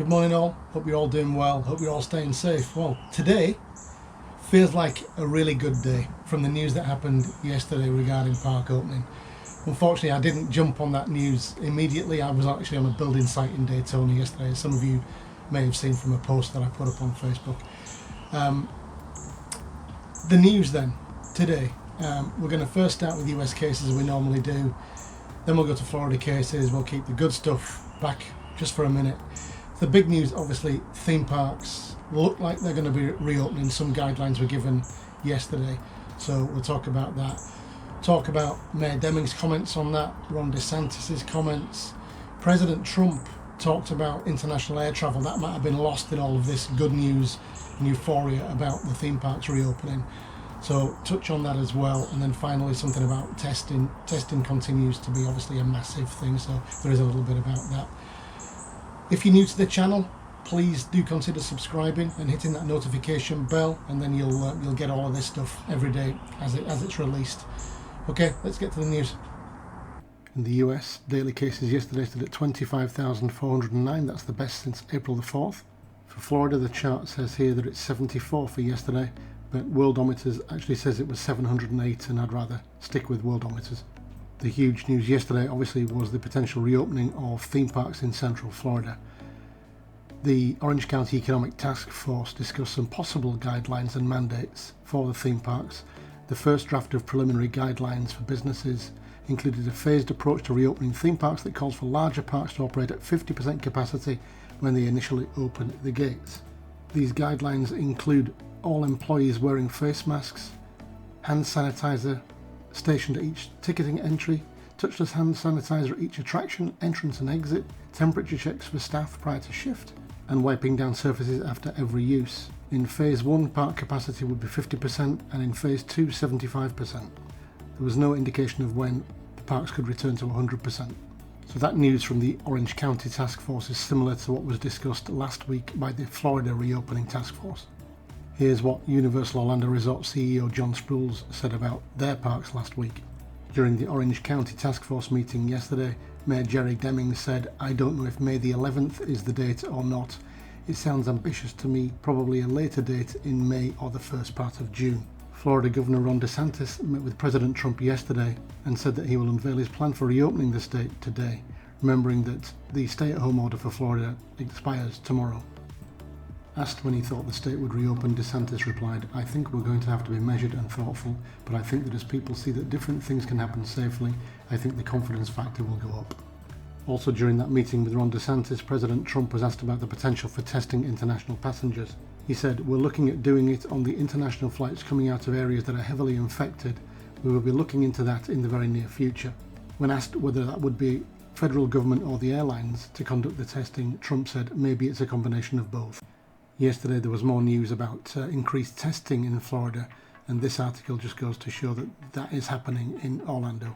Good morning all, hope you're all doing well, hope you're all staying safe. Well, today feels like a really good day from the news that happened yesterday regarding park opening. Unfortunately, I didn't jump on that news immediately. I was actually on a building site in Daytona yesterday, as some of you may have seen from a post that I put up on Facebook. The news then, today, we're going to first start with US cases as we normally do, then we'll go to Florida cases. We'll keep the good stuff back just for a minute. The big news, obviously, theme parks look like they're going to be reopening. Some guidelines were given yesterday, so we'll talk about that. Talk about Mayor Demings' comments on that, Ron DeSantis' comments. President Trump talked about international air travel. That might have been lost in all of this good news and euphoria about the theme parks reopening. So touch on that as well. And then finally something about testing. Testing continues to be obviously a massive thing, so there is a little bit about that. If you're new to the channel, please do consider subscribing and hitting that notification bell, and then you'll get all of this stuff every day as it's released. Okay, let's get to the news. In the US, daily cases yesterday stood at 25,409. That's the best since April the 4th. For Florida, the chart says here that it's 74 for yesterday, but Worldometers actually says it was 708, and I'd rather stick with Worldometers. The huge news yesterday obviously was the potential reopening of theme parks in central Florida. The Orange County Economic Task Force discussed some possible guidelines and mandates for the theme parks. The first draft of preliminary guidelines for businesses included a phased approach to reopening theme parks that calls for larger parks to operate at 50% capacity when they initially open the gates. These guidelines include all employees wearing face masks, hand sanitizer stationed at each ticketing entry, touchless hand sanitizer at each attraction, entrance and exit, temperature checks for staff prior to shift, and wiping down surfaces after every use. In Phase 1, park capacity would be 50%, and in Phase 2, 75%. There was no indication of when the parks could return to 100%. So that news from the Orange County Task Force is similar to what was discussed last week by the Florida Reopening Task Force. Here's what Universal Orlando Resort CEO John Sprules said about their parks last week. During the Orange County Task Force meeting yesterday, Mayor Jerry Demings said, "I don't know if May the 11th is the date or not. It sounds ambitious to me, probably a later date in May or the first part of June." Florida Governor Ron DeSantis met with President Trump yesterday and said that he will unveil his plan for reopening the state today, remembering that the stay-at-home order for Florida expires tomorrow. Asked when he thought the state would reopen, DeSantis replied, "I think we're going to have to be measured and thoughtful, but I think that as people see that different things can happen safely, I think the confidence factor will go up." Also during that meeting with Ron DeSantis, President Trump was asked about the potential for testing international passengers. He said, "We're looking at doing it on the international flights coming out of areas that are heavily infected. We will be looking into that in the very near future." When asked whether that would be federal government or the airlines to conduct the testing, Trump said, "Maybe it's a combination of both." Yesterday there was more news about increased testing in Florida, and this article just goes to show that that is happening in Orlando.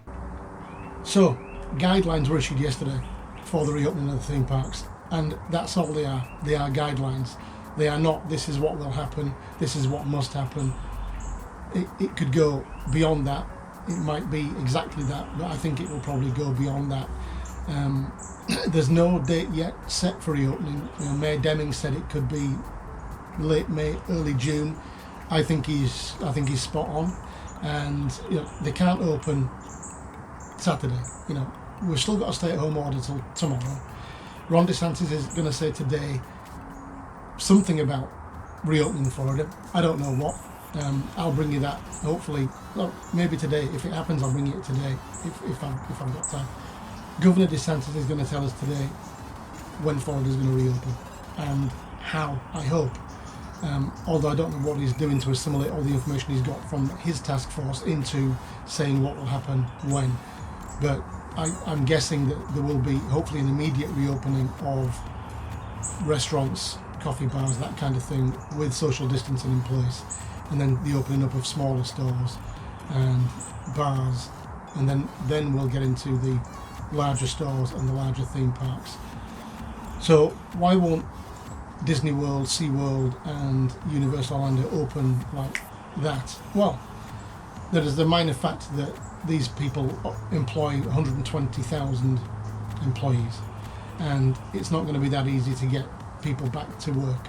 So, guidelines were issued yesterday for the reopening of the theme parks, and that's all they are. They are guidelines. They are not, this is what will happen, this is what must happen. It could go beyond that. It might be exactly that, but I think it will probably go beyond that. There's no date yet set for reopening. Mayor Demings said it could be late May, early June. I think he's spot on, and they can't open Saturday. We've still got a stay-at-home order till tomorrow. Ron DeSantis is going to say today something about reopening Florida. I don't know what. I'll bring you that. Hopefully, well, maybe today. If it happens, I'll bring you it today. If I've got time. Governor DeSantis is going to tell us today when Florida is going to reopen and how, I hope. Although I don't know what he's doing to assimilate all the information he's got from his task force into saying what will happen when. But I'm guessing that there will be hopefully an immediate reopening of restaurants, coffee bars, that kind of thing, with social distancing in place. And then the opening up of smaller stores and bars. And then we'll get into the larger stores and the larger theme parks. So why won't Disney World, SeaWorld and Universal Orlando open like that? Well, there is the minor fact that these people employ 120,000 employees, and it's not going to be that easy to get people back to work.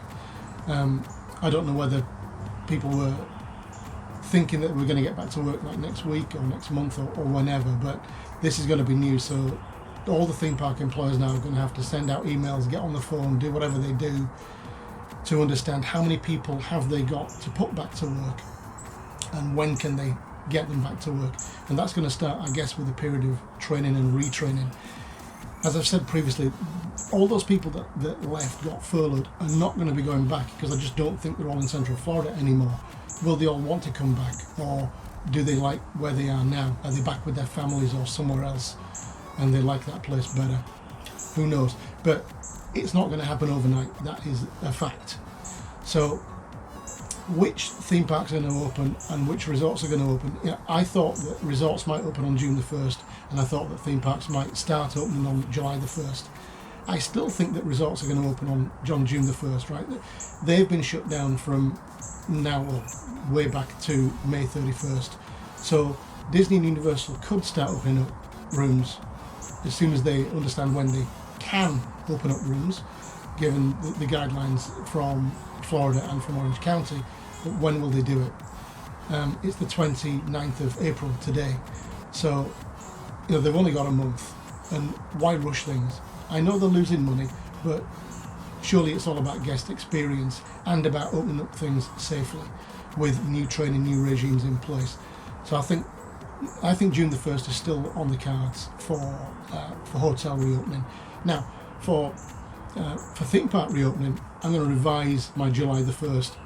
I don't know whether people were thinking that we're going to get back to work like next week or next month or whenever, but this is going to be new. So all the theme park employers now are going to have to send out emails, get on the phone, do whatever they do to understand how many people have they got to put back to work and when can they get them back to work. And that's going to start, I guess, with a period of training and retraining. As I've said previously, all those people that left, got furloughed, are not going to be going back because I just don't think they're all in Central Florida anymore. Will they all want to come back, or do they like where they are now? Are they back with their families or somewhere else and they like that place better? Who knows? But it's not going to happen overnight. That is a fact. So which theme parks are going to open and which resorts are going to open? Yeah, I thought that resorts might open on June the 1st, and I thought that theme parks might start opening on July the 1st. I still think that resorts are going to open on June the 1st, right? They've been shut down from now way back to May 31st. So Disney and Universal could start opening up rooms as soon as they understand when they can open up rooms, given the guidelines from Florida and from Orange County. But when will they do it? It's the 29th of April today. So, they've only got a month. And why rush things? I know they're losing money, but surely it's all about guest experience and about opening up things safely with new training, new regimes in place. So I think June the 1st is still on the cards for hotel reopening. Now, for theme park reopening, I'm going to revise my July the 1st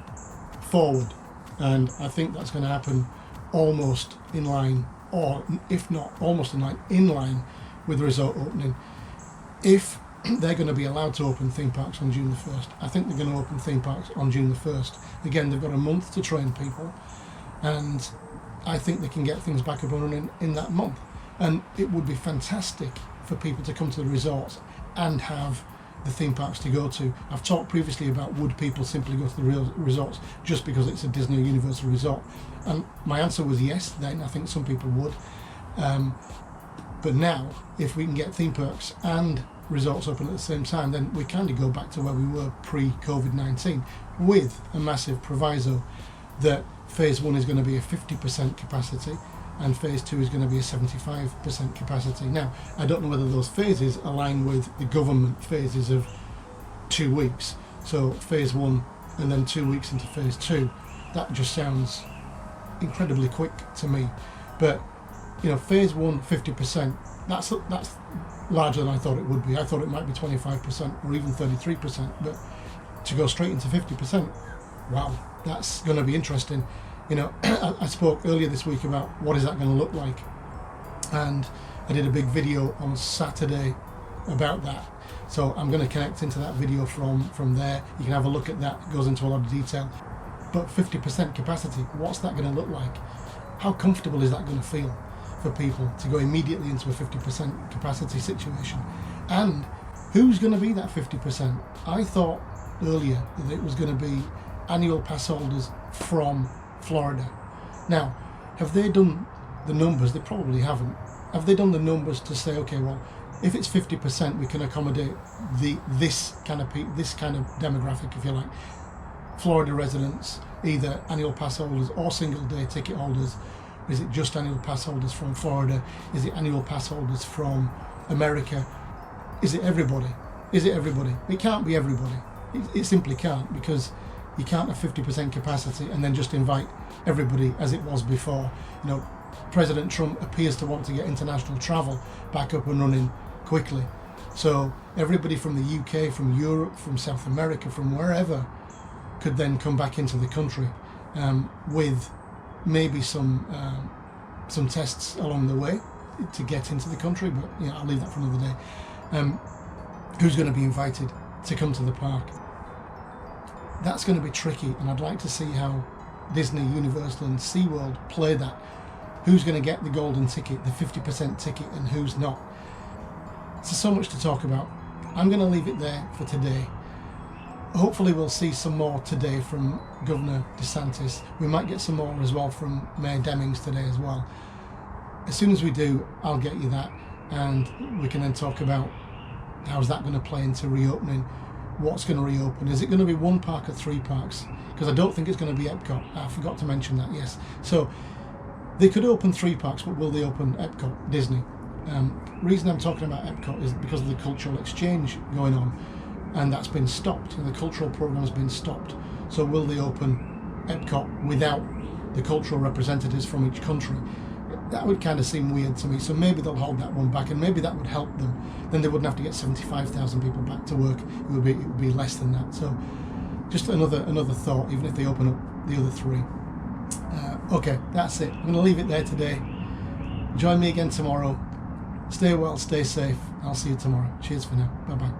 forward, and I think that's going to happen almost in line, or if not almost in line with the resort opening. If they're going to be allowed to open theme parks on June the 1st, I think they're going to open theme parks on June the 1st. Again, they've got a month to train people, and I think they can get things back up and running in that month. And it would be fantastic for people to come to the resorts and have the theme parks to go to. I've talked previously about would people simply go to the real resorts just because it's a Disney or Universal resort, and my answer was yes. Then I think some people would, but now if we can get theme parks and resorts open at the same time, then we kind of go back to where we were pre-COVID-19, with a massive proviso that phase 1 is going to be a 50% capacity and phase 2 is going to be a 75% capacity. Now, I don't know whether those phases align with the government phases of 2 weeks. So phase 1 and then 2 weeks into phase 2. That just sounds incredibly quick to me. But, phase 1, 50%, that's larger than I thought it would be. I thought it might be 25% or even 33%, but to go straight into 50%, wow, that's going to be interesting. I spoke earlier this week about what is that going to look like, and I did a big video on Saturday about that. So I'm going to connect into that video from there. You can have a look at that. It goes into a lot of detail. But 50% capacity, what's that going to look like? How comfortable is that going to feel for people to go immediately into a 50% capacity situation? And who's going to be that 50%? I thought earlier that it was going to be annual pass holders from Florida. Now, have they done the numbers? They probably haven't. Have they done the numbers to say, okay, well, if it's 50%, we can accommodate this kind of demographic, if you like. Florida residents, either annual pass holders or single day ticket holders. Is it just annual pass holders from Florida? Is it annual pass holders from America? Is it everybody? It can't be everybody. It simply can't, because you can't have 50% capacity and then just invite everybody as it was before. President Trump appears to want to get international travel back up and running quickly. So everybody from the UK, from Europe, from South America, from wherever, could then come back into the country with maybe some tests along the way to get into the country. But I'll leave that for another day. Who's going to be invited to come to the park? That's going to be tricky, and I'd like to see how Disney, Universal and SeaWorld play that. Who's going to get the golden ticket, the 50% ticket, and who's not? So much to talk about. I'm going to leave it there for today. Hopefully we'll see some more today from Governor DeSantis. We might get some more as well from Mayor Demings today as well. As soon as we do, I'll get you that, and we can then talk about how's that going to play into reopening. what's going to reopen. Is it going to be one park or three parks? Because I don't think it's going to be Epcot. I forgot to mention that, yes. So they could open three parks, but will they open Epcot, Disney? Reason I'm talking about Epcot is because of the cultural exchange going on, and that's been stopped. The cultural program has been stopped. So will they open Epcot without the cultural representatives from each country? That would kind of seem weird to me. So maybe they'll hold that one back, and maybe that would help them. Then they wouldn't have to get 75,000 people back to work. It would be less than that. So just another thought, even if they open up the other three. Okay, that's it. I'm going to leave it there today. Join me again tomorrow. Stay well, stay safe. I'll see you tomorrow. Cheers for now. Bye-bye.